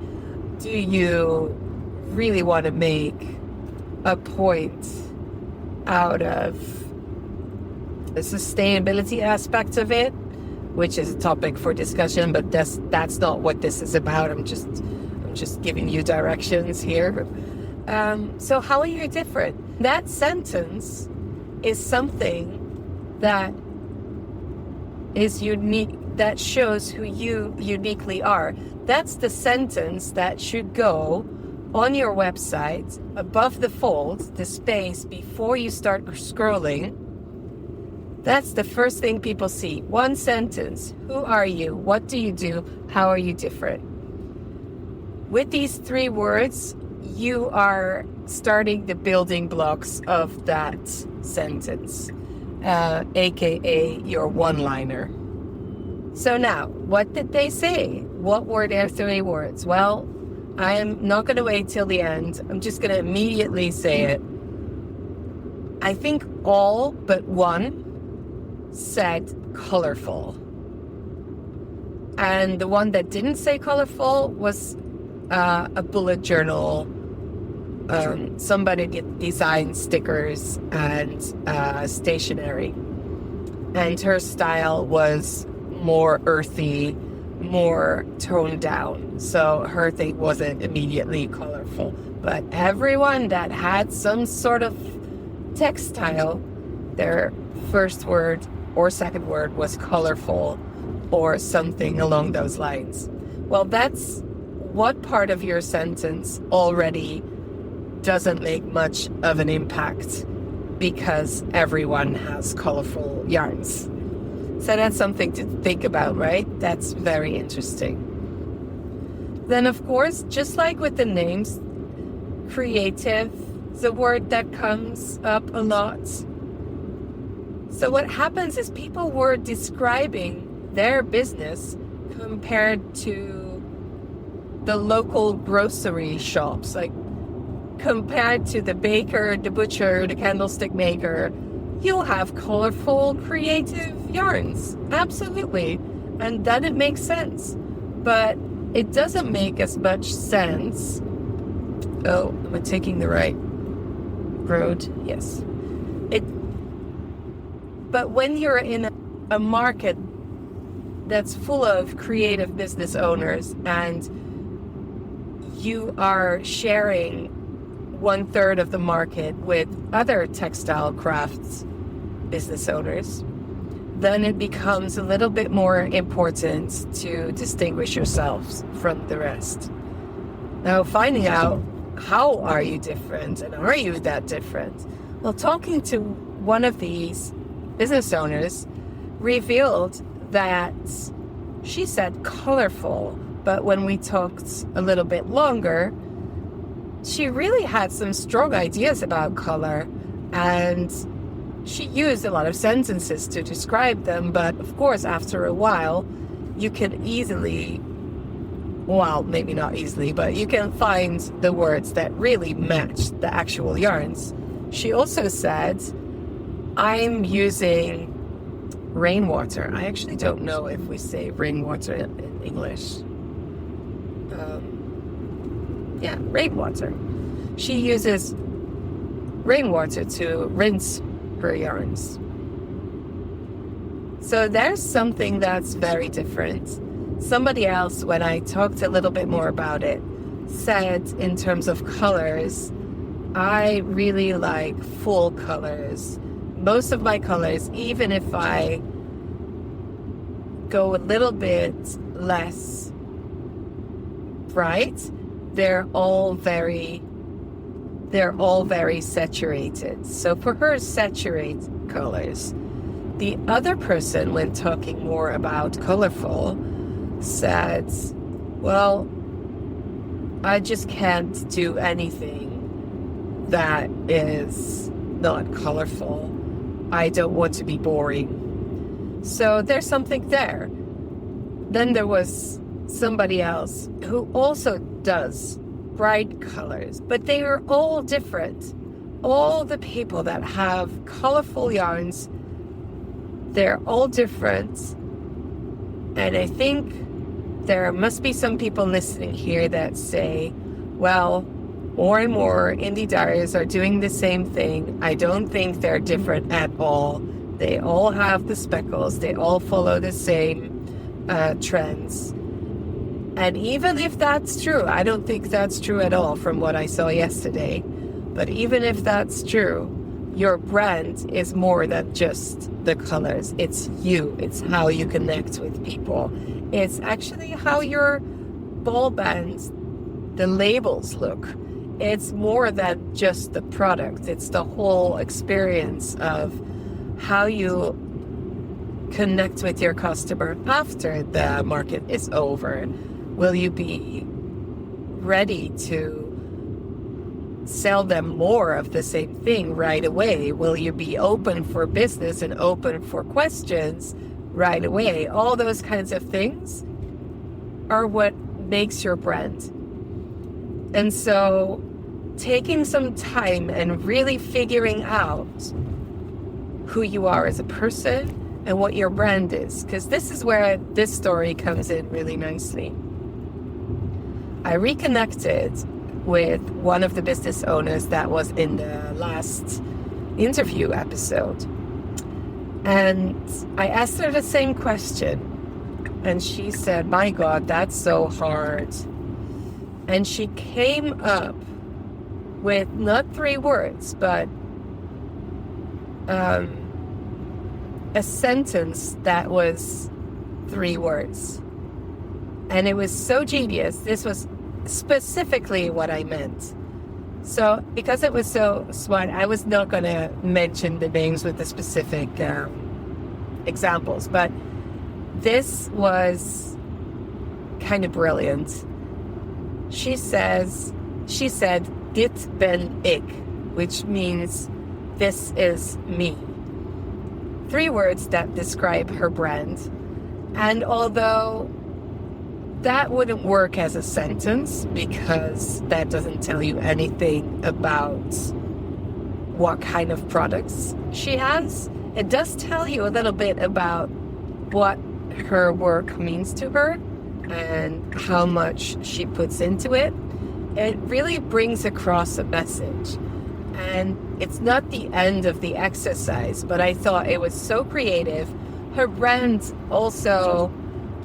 A: Do you really want to make a point out of the sustainability aspect of it, which is a topic for discussion, but that's not what this is about. I'm just giving you directions here. So how are you different? That sentence is something that is unique, that shows who you uniquely are. That's the sentence that should go on your website above the fold, the space before you start scrolling. That's the first thing people see. One sentence. Who are you? What do you do? How are you different? With these 3 words, you are starting the building blocks of that sentence, aka your one-liner. So now, what did they say? What were their 3 words? Well, I am not going to wait till the end. I'm just going to immediately say it. I think all but one said colorful. And the one that didn't say colorful was a bullet journal. Somebody designed stickers and stationery. And her style was more earthy, more toned down. So her thing wasn't immediately colorful. But everyone that had some sort of textile, their first word or second word was colorful or something along those lines. Well, that's what part of your sentence already doesn't make much of an impact because everyone has colorful yarns. So that's something to think about, right? That's very interesting. Then, of course, just like with the names, creative is a word that comes up a lot. So what happens is people were describing their business compared to the local grocery shops, like compared to the baker, the butcher, the candlestick maker. You'll have colorful, creative yarns. Absolutely. And then it makes sense. But it doesn't make as much sense. Oh, am I taking the right road? Yes. But when you're in a market that's full of creative business owners and you are sharing 1/3 of the market with other textile crafts business owners, then it becomes a little bit more important to distinguish yourselves from the rest. Now, finding out how are you different and are you that different? Well, talking to one of these business owners revealed that she said colorful, but when we talked a little bit longer, she really had some strong ideas about color, and she used a lot of sentences to describe them. But of course, after a while, you can easily, well, maybe not easily, but you can find the words that really match the actual yarns. She also said, I'm using rainwater. I actually don't know if we say rainwater in English. Rainwater. She uses rainwater to rinse her yarns. So there's something that's very different. Somebody else, when I talked a little bit more about it, said in terms of colors, I really like full colors. Most of my colors, even if I go a little bit less bright, they're all very saturated. So for her, saturate colors. The other person, when talking more about colorful, said, well, I just can't do anything that is not colorful. I don't want to be boring. So there's something there. Then there was somebody else who also does bright colors, but they are all different. All the people that have colorful yarns, they're all different. And I think there must be some people listening here that say, well, more and more indie diaries are doing the same thing. I don't think they're different at all. They all have the speckles. They all follow the same trends. And even if that's true, I don't think that's true at all from what I saw yesterday. But even if that's true, your brand is more than just the colors. It's you. It's how you connect with people. It's actually how your ball bands, the labels look. It's more than just the product. It's the whole experience of how you connect with your customer after the market is over. Will you be ready to sell them more of the same thing right away? Will you be open for business and open for questions right away? All those kinds of things are what makes your brand. And so taking some time and really figuring out who you are as a person and what your brand is, because this is where this story comes in really nicely. I reconnected with one of the business owners that was in the last interview episode. And I asked her the same question. And she said, my God, that's so hard. And she came up with not 3 words, but a sentence that was 3 words. And it was so genius. This was specifically what I meant. So because it was so smart, I was not going to mention the names with the specific examples, but this was kind of brilliant. She said, dit ben ik, which means this is me. 3 words that describe her brand. And although that wouldn't work as a sentence because that doesn't tell you anything about what kind of products she has, it does tell you a little bit about what her work means to her and how much she puts into it. It really brings across a message. And it's not the end of the exercise, but I thought it was so creative. Her brand also,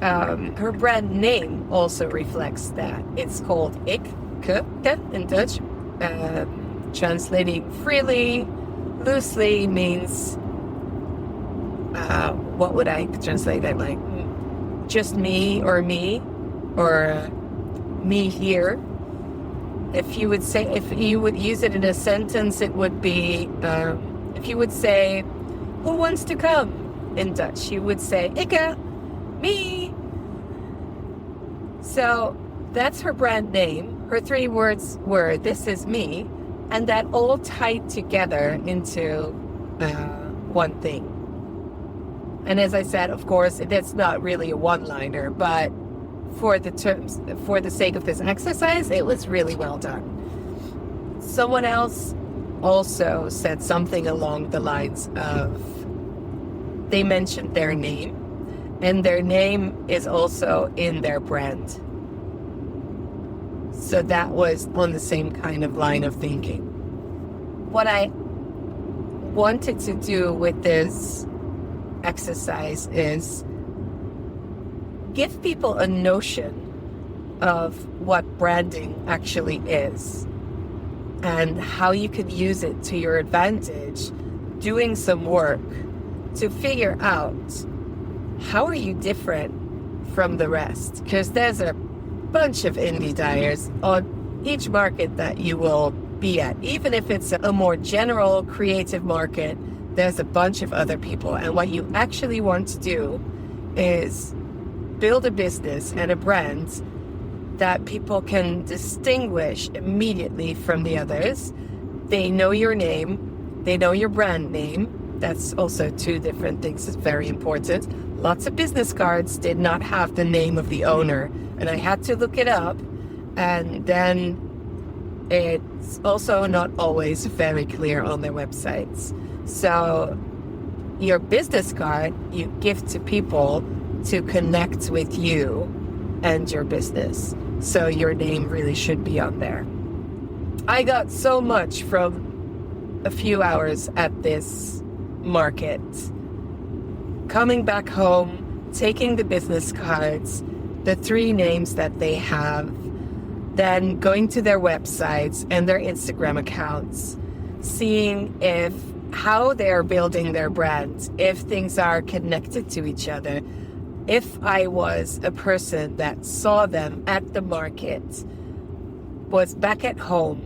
A: her brand name also reflects that. It's called Ik, in Dutch. Translating freely, loosely means, what would I translate that like? Just me, or me here. If you would use it in a sentence, it would be, if you would say, who wants to come? In Dutch, you would say, ikke, me. So that's her brand name. Her 3 words were, this is me. And that all tied together into one thing. And as I said, of course, that's not really a one-liner, but for the sake of this exercise, it was really well done. Someone else also said something along the lines of, they mentioned their name, and their name is also in their brand. So that was on the same kind of line of thinking. What I wanted to do with this exercise is give people a notion of what branding actually is. and how you could use it to your advantage, doing some work to figure out how are you different from the rest. Because there's a bunch of indie dyers on each market that you will be at. Even if it's a more general creative market, there's a bunch of other people. And what you actually want to do is build a business and a brand that people can distinguish immediately from the others. They know your name, they know your brand name. That's also two different things. It's very important. Lots of business cards did not have the name of the owner, and I had to look it up. And then it's also not always very clear on their websites. So your business card you give to people to connect with you and your business. So your name really should be on there. I got so much from a few hours at this market. Coming back home, taking the business cards, the 3 names that they have, then going to their websites and their Instagram accounts, seeing how they're building their brand, if things are connected to each other. If I was a person that saw them at the market, was back at home,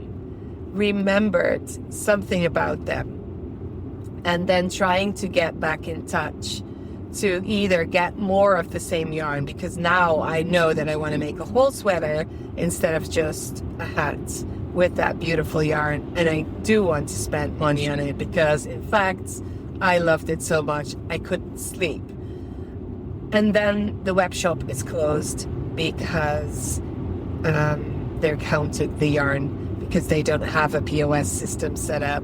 A: remembered something about them, and then trying to get back in touch to either get more of the same yarn, because now I know that I want to make a whole sweater instead of just a hat with that beautiful yarn. And I do want to spend money on it because, in fact, I loved it so much I couldn't sleep. And then the web shop is closed because they're counted the yarn because they don't have a POS system set up.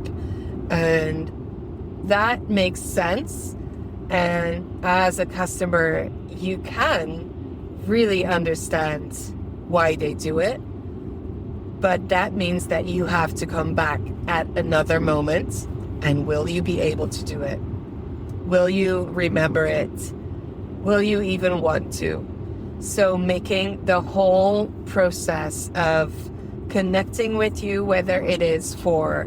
A: And that makes sense. And as a customer, you can really understand why they do it. But that means that you have to come back at another moment. And will you be able to do it? Will you remember it? Will you even want to? So making the whole process of connecting with you, whether it is for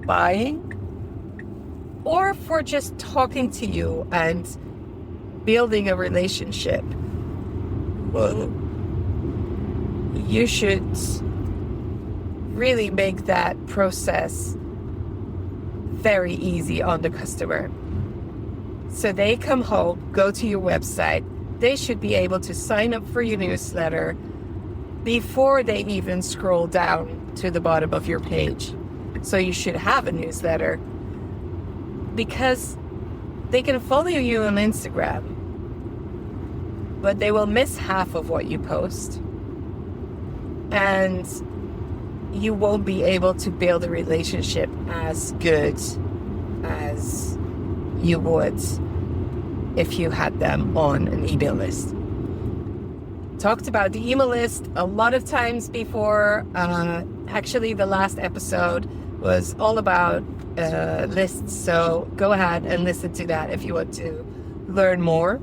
A: buying or for just talking to you and building a relationship, well, you should really make that process very easy on the customer. So they come home, go to your website, they should be able to sign up for your newsletter before they even scroll down to the bottom of your page. So you should have a newsletter, because they can follow you on Instagram, but they will miss half of what you post. And you won't be able to build a relationship as good as you would if you had them on an email list. Talked about the email list a lot of times before. Actually, the last episode was all about lists, so go ahead and listen to that if you want to learn more.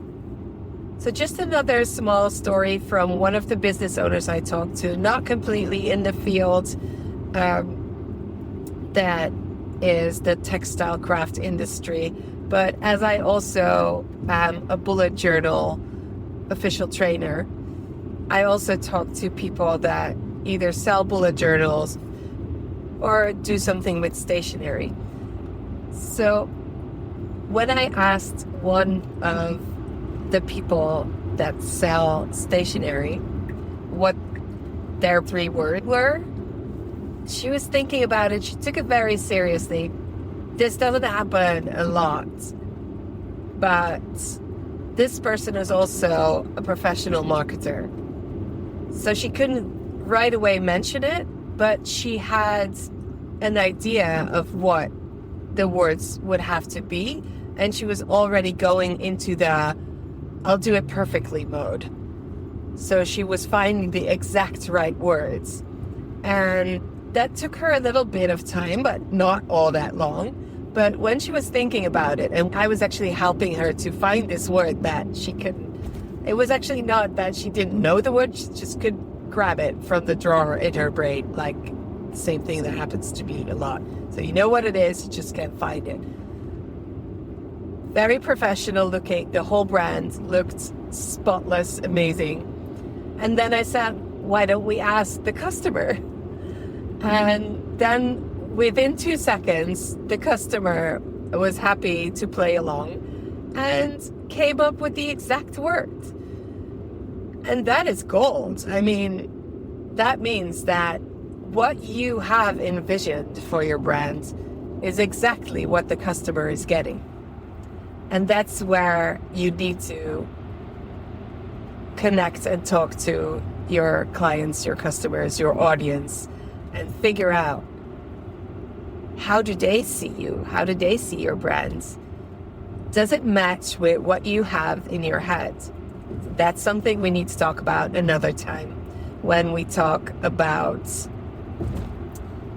A: So just another small story from one of the business owners I talked to, not completely in the field that is the textile craft industry, but as I also am a bullet journal official trainer, I also talk to people that either sell bullet journals or do something with stationery. So when I asked one of the people that sell stationery what their 3 words were, she was thinking about it. She took it very seriously. This doesn't happen a lot, but this person is also a professional marketer. So she couldn't right away mention it, but she had an idea of what the words would have to be, and she was already going into the I'll do it perfectly mode. So she was finding the exact right words, and that took her a little bit of time, but not all that long. But when she was thinking about it, and I was actually helping her to find this word that she couldn't, it was actually not that she didn't know the word, she just couldn't grab it from the drawer in her brain, like same thing that happens to me a lot. So you know what it is, you just can't find it. Very professional looking. The whole brand looked spotless, amazing. And then I said, why don't we ask the customer? And then within 2 seconds, the customer was happy to play along and came up with the exact word. And that is gold. I mean, that means that what you have envisioned for your brand is exactly what the customer is getting. And that's where you need to connect and talk to your clients, your customers, your audience, and figure out, how do they see you? How do they see your brand? Does it match with what you have in your head? That's something we need to talk about another time when we talk about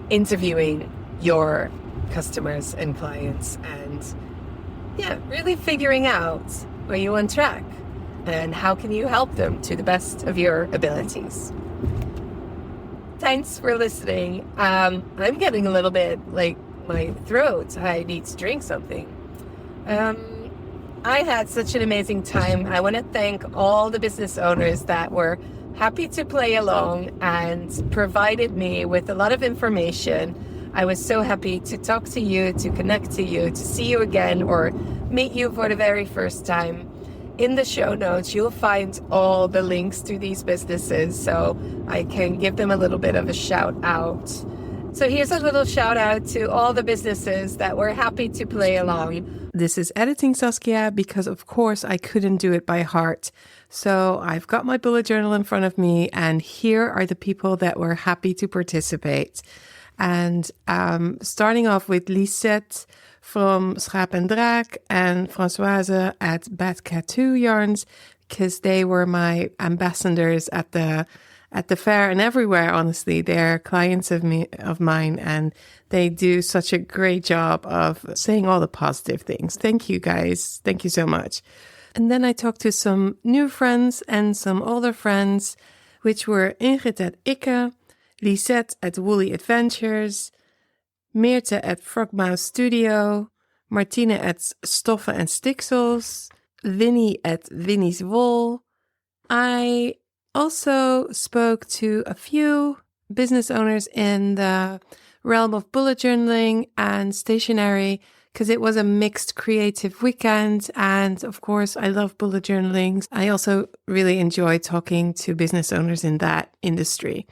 A: interviewing your customers and clients and really figuring out, are you on track? And how can you help them to the best of your abilities? Thanks for listening. I'm getting a little bit like my throat. I need to drink something. I had such an amazing time. I want to thank all the business owners that were happy to play along and provided me with a lot of information. I was so happy to talk to you, to connect to you, to see you again, or meet you for the very first time. In the show notes, you'll find all the links to these businesses, so I can give them a little bit of a shout out. So here's a little shout out to all the businesses that were happy to play along. This is editing Saskia because, of course, I couldn't do it by heart. So I've got my bullet journal in front of me, and here are the people that were happy to participate. And starting off with Lisette from Schaap en Draak and Françoise at Bad Tattoo Yarns, because they were my ambassadors at the fair and everywhere. Honestly, they're clients of mine, and they do such a great job of saying all the positive things. Thank you, guys. Thank you so much. And then I talked to some new friends and some older friends, which were Ingrid at Ikke, Lisette at Woolly Adventures, Meerte at Frogmouse Studio, Martine at Stoffen en Stiksels, Winnie at Winnie's Wool. I also spoke to a few business owners in the realm of bullet journaling and stationery, because it was a mixed creative weekend. And of course, I love bullet journaling. I also really enjoy talking to business owners in that industry.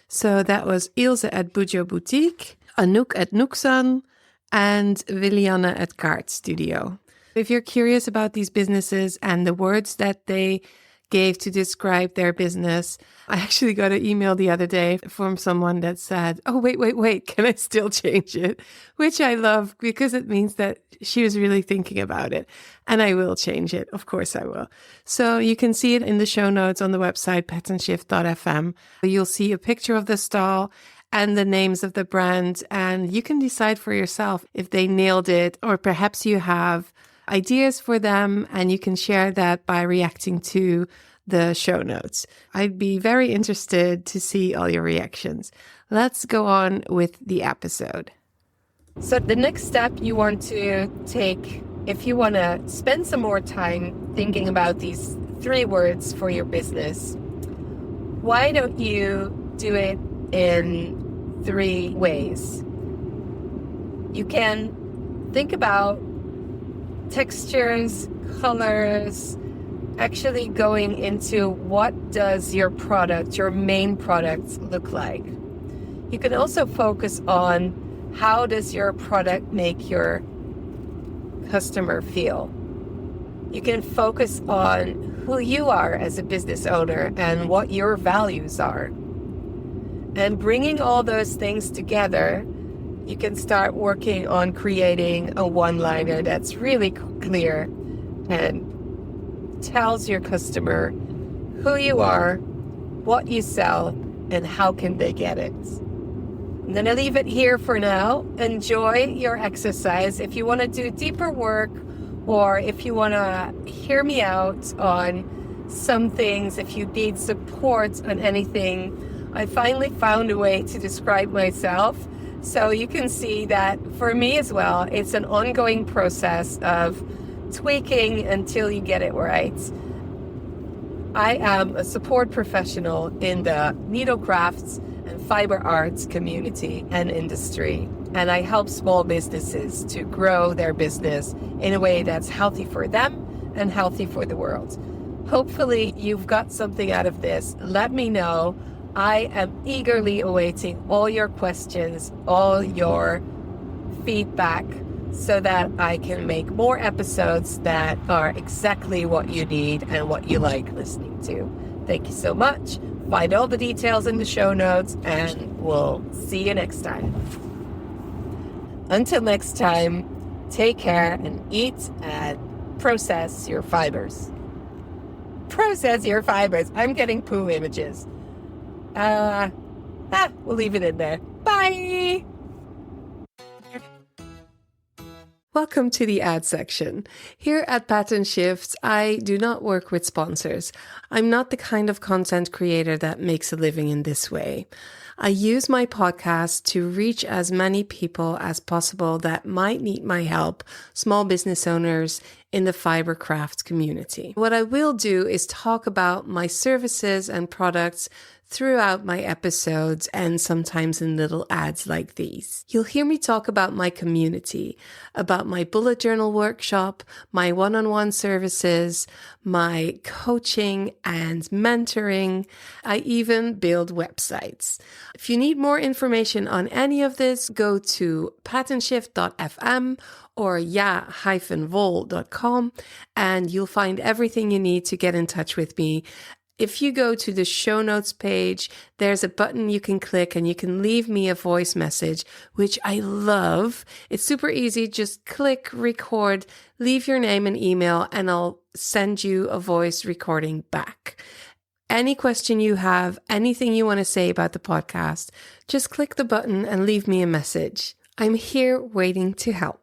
A: So that was Ilse at Bujo Boutique, Anouk at Nooksan, and Willianne at Kaart Studio. If you're curious about these businesses and the words that they gave to describe their business, I actually got an email the other day from someone that said, oh, wait, can I still change it? Which I love, because it means that she was really thinking about it. And I will change it. Of course I will. So you can see it in the show notes on the website, patternShift.fm. You'll see a picture of the stall and the names of the brand, and you can decide for yourself if they nailed it, or perhaps you have ideas for them, and you can share that by reacting to the show notes. I'd be very interested to see all your reactions. Let's go on with the episode. So the next step you want to take, if you want to spend some more time thinking about these 3 words for your business, why don't you do it in 3 ways? You can think about textures, colors, actually going into what does your product, your main product, look like. You can also focus on how does your product make your customer feel. You can focus on who you are as a business owner and what your values are. And bringing all those things together, you can start working on creating a one-liner that's really clear and tells your customer who you are, what you sell, and how can they get it. I'm going to leave it here for now. Enjoy your exercise. If you want to do deeper work, or if you want to hear me out on some things, if you need support on anything, I finally found a way to describe myself. So you can see that for me as well, it's an ongoing process of tweaking until you get it right. I am a support professional in the needlecrafts and fiber arts community and industry, and I help small businesses to grow their business in a way that's healthy for them and healthy for the world. Hopefully you've got something out of this. Let me know. I am eagerly awaiting all your questions, all your feedback, so that I can make more episodes that are exactly what you need and what you like listening to. Thank you so much. Find all the details in the show notes, and we'll see you next time. Until next time, take care and eat and process your fibers. Process your fibers. I'm getting poo images. We'll leave it in there. Bye! Welcome to the ad section. Here at Pattern Shift, I do not work with sponsors. I'm not the kind of content creator that makes a living in this way. I use my podcast to reach as many people as possible that might need my help, small business owners in the fiber craft community. What I will do is talk about my services and products throughout my episodes and sometimes in little ads like these. You'll hear me talk about my community, about my bullet journal workshop, my one-on-one services, my coaching and mentoring. I even build websites. If you need more information on any of this, go to patternshift.fm or ja-vol.com and you'll find everything you need to get in touch with me. If you go to the show notes page, there's a button you can click and you can leave me a voice message, which I love. It's super easy. Just click record, leave your name and email, and I'll send you a voice recording back. Any question you have, anything you want to say about the podcast, just click the button and leave me a message. I'm here waiting to help.